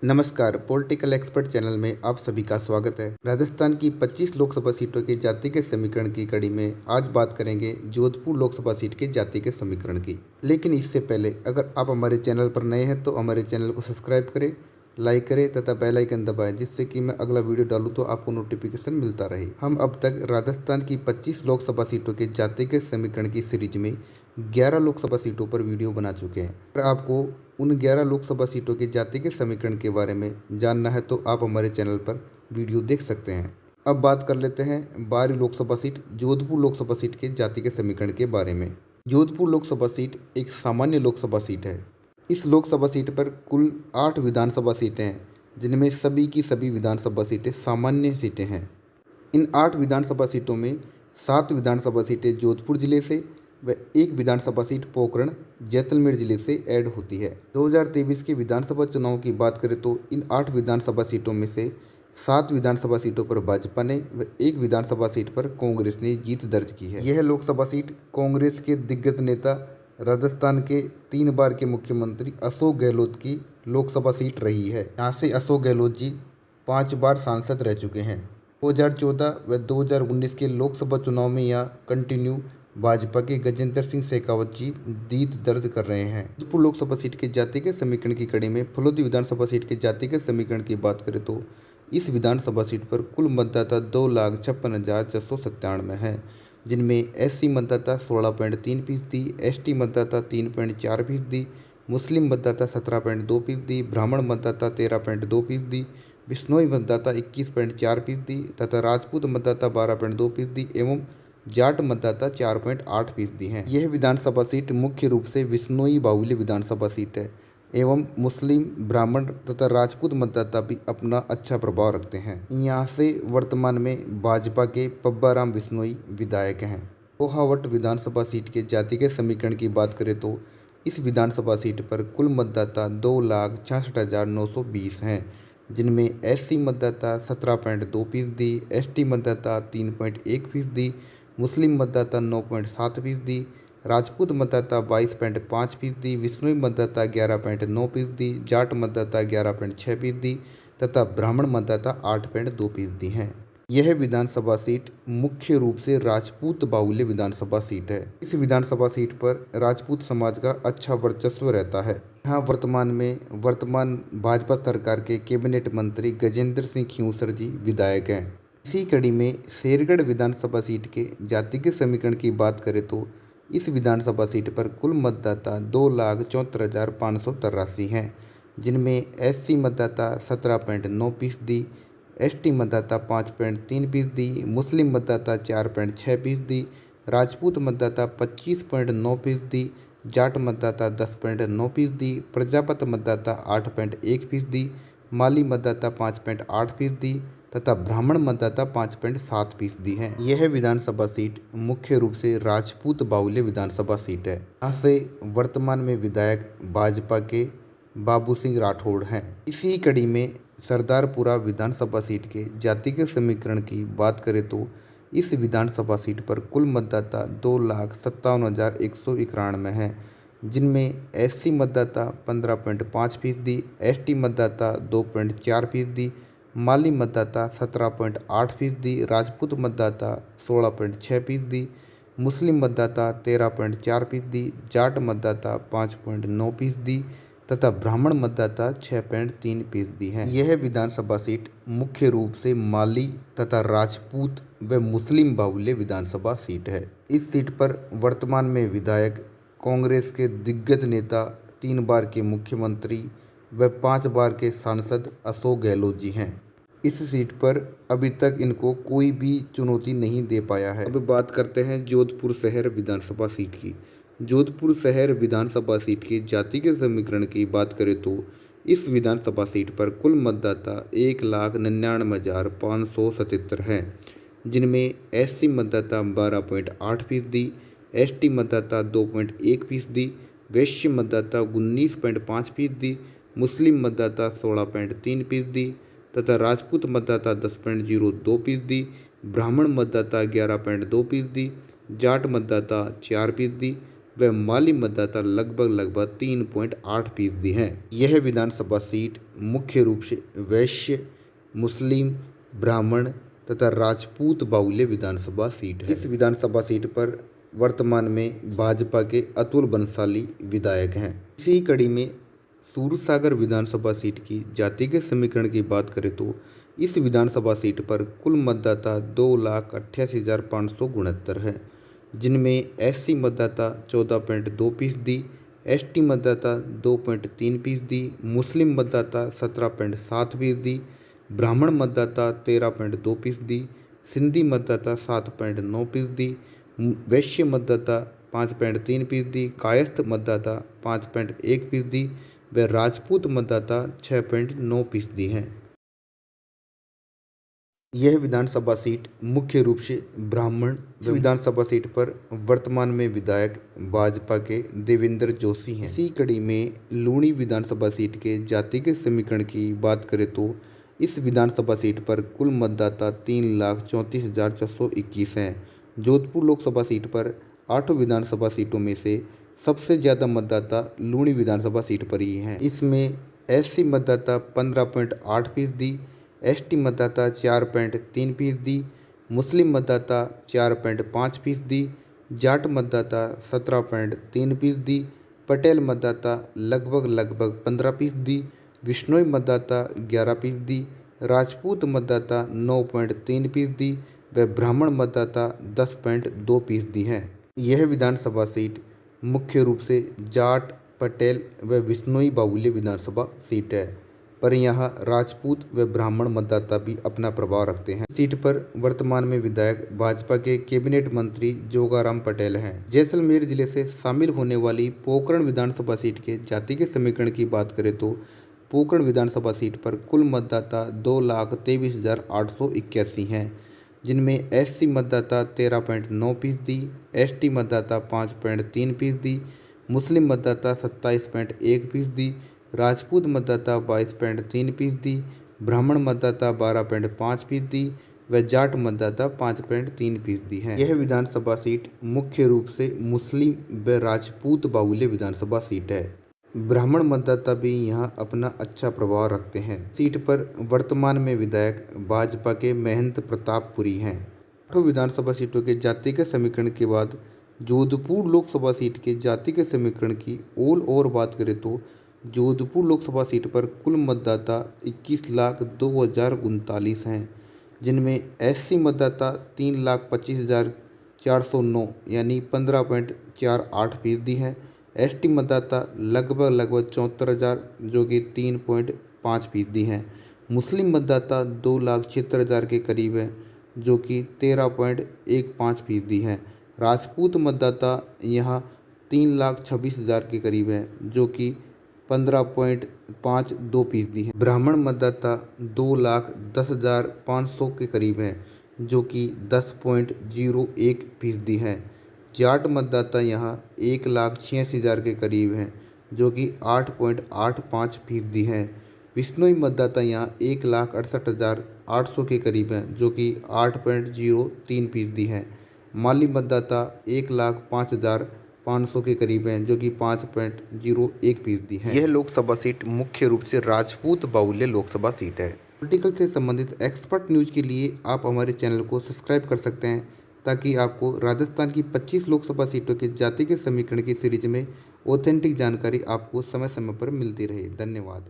नमस्कार, political expert channel में आप सभी का स्वागत है। राजस्थान की 25 लोकसभा सीटों के जाति के समीकरण की कड़ी में आज बात करेंगे जोधपुर लोकसभा सीट के जाति के समीकरण की। लेकिन इससे पहले अगर आप हमारे चैनल पर नए हैं तो हमारे चैनल को सब्सक्राइब करें, लाइक करें तथा बेल आइकन दबाएं, जिससे कि मैं अगला वीडियो डालूं तो आपको नोटिफिकेशन मिलता रहे। हम अब तक राजस्थान की 25 लोकसभा सीटों के जाति के समीकरण की सीरीज में 11 लोकसभा सीटों पर वीडियो बना चुके हैं। अगर आपको उन 11 लोकसभा सीटों के जाति के समीकरण के बारे में जानना है तो आप हमारे चैनल पर वीडियो देख सकते हैं। अब बात कर लेते हैं 12वीं लोकसभा सीट जोधपुर लोकसभा सीट के जाति के समीकरण के बारे में। जोधपुर लोकसभा सीट एक सामान्य लोकसभा सीट है। इस लोकसभा सीट पर कुल 8 विधानसभा सीटें हैं, जिनमें सभी की सभी विधानसभा सीटें सामान्य सीटें हैं। इन 8 विधानसभा सीटों में 7 विधानसभा सीटें जोधपुर जिले से व 1 विधानसभा सीट पोखरण जैसलमेर जिले से ऐड होती है। 2023 के विधानसभा चुनाव की बात करें तो इन 8 विधानसभा सीटों में से 7 विधानसभा सीटों पर भाजपा ने व 1 विधानसभा सीट पर कांग्रेस ने जीत दर्ज की है। यह लोकसभा सीट कांग्रेस के दिग्गज नेता राजस्थान के 3 बार के मुख्यमंत्री अशोक गहलोत की लोकसभा सीट रही है। यहाँ से अशोक गहलोत जी 5 बार सांसद रह चुके हैं। 2014 व 2019 के लोकसभा चुनाव में यहाँ कंटिन्यू भाजपा के गजेंद्र सिंह शेखावत जी जीत दर्ज कर रहे हैं। जोधपुर लोकसभा सीट के जाति के समीकरण की कड़ी में फलोदी विधानसभा सीट के जाति के समीकरण की बात करें तो इस विधानसभा सीट पर कुल मतदाता 2,56,697 हैं, जिनमें SC मतदाता 16.3%, ST मतदाता 3.4%, मुस्लिम मतदाता 17.2%, ब्राह्मण मतदाता 13.2%, बिश्नोई मतदाता 21.4% तथा राजपूत मतदाता 12.2% एवं जाट मतदाता 4.8% हैं। यह विधानसभा सीट मुख्य रूप से बिश्नोई बाहुल्य विधानसभा सीट है एवं मुस्लिम, ब्राह्मण तथा राजपूत मतदाता भी अपना अच्छा प्रभाव रखते हैं। यहाँ से वर्तमान में भाजपा के पब्बाराम बिश्नोई विधायक हैं। पोहावट विधानसभा सीट के जाति के समीकरण की बात करें तो इस विधानसभा सीट पर कुल मतदाता 2,66,920 हैं, जिनमें SC मतदाता 17.2%, ST मतदाता 3.1%, मुस्लिम मतदाता 9.7%, राजपूत मतदाता 22.5%, बिश्नोई मतदाता 11.9%, जाट मतदाता 11.6% तथा ब्राह्मण मतदाता 8.2% हैं। यह विधानसभा सीट मुख्य रूप से राजपूत बाहुल्य विधानसभा सीट है। इस विधानसभा सीट पर राजपूत समाज का अच्छा वर्चस्व रहता है। यहाँ वर्तमान भाजपा सरकार के कैबिनेट मंत्री गजेंद्र सिंह खींवसर जी विधायक हैं। इसी कड़ी में शेरगढ़ विधानसभा सीट के जाति के समीकरण की बात करें तो इस विधानसभा सीट पर कुल मतदाता 2,74,583 हैं, जिनमें SC मतदाता 17.9%, ST मतदाता 5.3%, मुस्लिम मतदाता 4.6%, राजपूत मतदाता 25.9%, जाट मतदाता 10.9%, प्रजापत मतदाता 8.1%, माली मतदाता 5.8% तथा ब्राह्मण मतदाता 5.7% हैं। यह विधानसभा सीट मुख्य रूप से राजपूत बाहुल्य विधानसभा सीट है। यहाँ से वर्तमान में विधायक भाजपा के बाबू सिंह राठौड़ हैं। इसी कड़ी में सरदारपुरा विधानसभा सीट के जाति के समीकरण की बात करें तो इस विधानसभा सीट पर कुल मतदाता 2,57,191 हैं, जिनमें SC मतदाता 15.5%, ST मतदाता 2.4%, माली मतदाता 17.8%, राजपूत मतदाता 16.6%, मुस्लिम मतदाता 13.4%, जाट मतदाता 5.9% तथा ब्राह्मण मतदाता 6.3% हैं। यह विधानसभा सीट मुख्य रूप से माली तथा राजपूत व मुस्लिम बाहुल्य विधानसभा सीट है। इस सीट पर वर्तमान में विधायक कांग्रेस के दिग्गज नेता 3 बार के मुख्यमंत्री व 5 बार के सांसद अशोक गहलोत जी हैं। इस सीट पर अभी तक इनको कोई भी चुनौती नहीं दे पाया है। अब बात करते हैं जोधपुर शहर विधानसभा सीट की। जोधपुर शहर विधानसभा सीट की जाति के समीकरण की बात करें तो इस विधानसभा सीट पर कुल मतदाता 1,99,577 हैं, जिनमें SC मतदाता 12.8%, ST मतदाता 2.1%, वैश्य मतदाता 19.5%, मुस्लिम मतदाता 16.3% तथा राजपूत मतदाता 10.02%, ब्राह्मण मतदाता 11.2%, जाट मतदाता 4%, व माली मतदाता लगभग 3.8% हैं। यह विधानसभा सीट मुख्य रूप से वैश्य, मुस्लिम, ब्राह्मण तथा राजपूत बाहुल्य विधानसभा सीट है। इस विधानसभा सीट पर वर्तमान में भाजपा के अतुल बंसाली विधायक हैं। इसी कड़ी में सूरसागर विधानसभा सीट की जाति के समीकरण की बात करें तो इस विधानसभा सीट पर कुल मतदाता 2,88,569 है, जिनमें SC मतदाता 14.2%, ST मतदाता 2.3%, मुस्लिम मतदाता 17.7%, ब्राह्मण मतदाता 13.2%, सिंधी मतदाता 7.9%, वैश्य मतदाता 5.3%, कायस्थ मतदाता 5.1% व राजपूत मतदाता 6.9% हैं। यह विधानसभा सीट मुख्य रूप से ब्राह्मण विधानसभा सीट पर वर्तमान में विधायक भाजपा के देवेंद्र जोशी हैं। इसी कड़ी में लूणी विधानसभा सीट के जाति के समीकरण की बात करें तो इस विधानसभा सीट पर कुल मतदाता 3,34,421 हैं। जोधपुर लोकसभा सीट पर 8 विधानसभा सीटों में से सबसे ज़्यादा मतदाता लूणी विधानसभा सीट पर ही हैं। इसमें SC मतदाता 15.8%, ST मतदाता 4.3%, मुस्लिम मतदाता 4.5%, जाट मतदाता 17.3%, पटेल मतदाता लगभग 15%, विश्नोई मतदाता 11%, राजपूत मतदाता 9.3% व ब्राह्मण मतदाता 10.2% हैं। यह विधानसभा सीट मुख्य रूप से जाट, पटेल व विश्नोई बाहुल्य विधानसभा सीट है, पर यहाँ राजपूत व ब्राह्मण मतदाता भी अपना प्रभाव रखते हैं। सीट पर वर्तमान में विधायक भाजपा के कैबिनेट मंत्री जोगाराम पटेल हैं। जैसलमेर जिले से शामिल होने वाली पोकरण विधानसभा सीट के जाति के समीकरण की बात करें तो पोकरण विधानसभा सीट पर कुल मतदाता 2,23,881 हैं, जिनमें SC मतदाता 13.9%, ST मतदाता 5.3%, मुस्लिम मतदाता 27.1%, राजपूत मतदाता 22.3%, ब्राह्मण मतदाता 12.5% व जाट मतदाता 5.3% हैं। यह विधानसभा सीट मुख्य रूप से मुस्लिम व राजपूत बाहुल्य विधानसभा सीट है। ब्राह्मण मतदाता भी यहाँ अपना अच्छा प्रभाव रखते हैं। सीट पर वर्तमान में विधायक भाजपा के महंत प्रतापपुरी हैं। 8 विधानसभा सीटों के जाति के समीकरण के बाद जोधपुर लोकसभा सीट के जाति के समीकरण की ओल और बात करें तो जोधपुर लोकसभा सीट पर कुल मतदाता 21,02,039 हैं, जिनमें SC मतदाता 3,25,409 यानी 15.48% हैं। ST मतदाता लगभग 74,000 जो कि 3.5% हैं। मुस्लिम मतदाता 2,76,000 के करीब हैं, जो कि 13.15% हैं। राजपूत मतदाता यहाँ 3,26,000 के करीब हैं, जो कि 15.52% हैं। ब्राह्मण मतदाता 2,10,500 के करीब हैं, जो कि 10.01% हैं। जाट मतदाता यहाँ 1,86,000 के करीब हैं, जो कि 8.85% हैं। विश्नोई मतदाता यहाँ 1,68,800 के करीब हैं, जो कि 8.03% हैं। माली मतदाता 1,05,500 के करीब हैं, जो कि 5.01% हैं। यह लोकसभा सीट मुख्य रूप से राजपूत बाहुल्य लोकसभा सीट है। पॉलिटिकल से संबंधित एक्सपर्ट न्यूज़ के लिए आप हमारे चैनल को सब्सक्राइब कर सकते हैं, ताकि आपको राजस्थान की 25 लोकसभा सीटों के जाति के समीकरण की सीरीज में ऑथेंटिक जानकारी आपको समय समय पर मिलती रहे। धन्यवाद।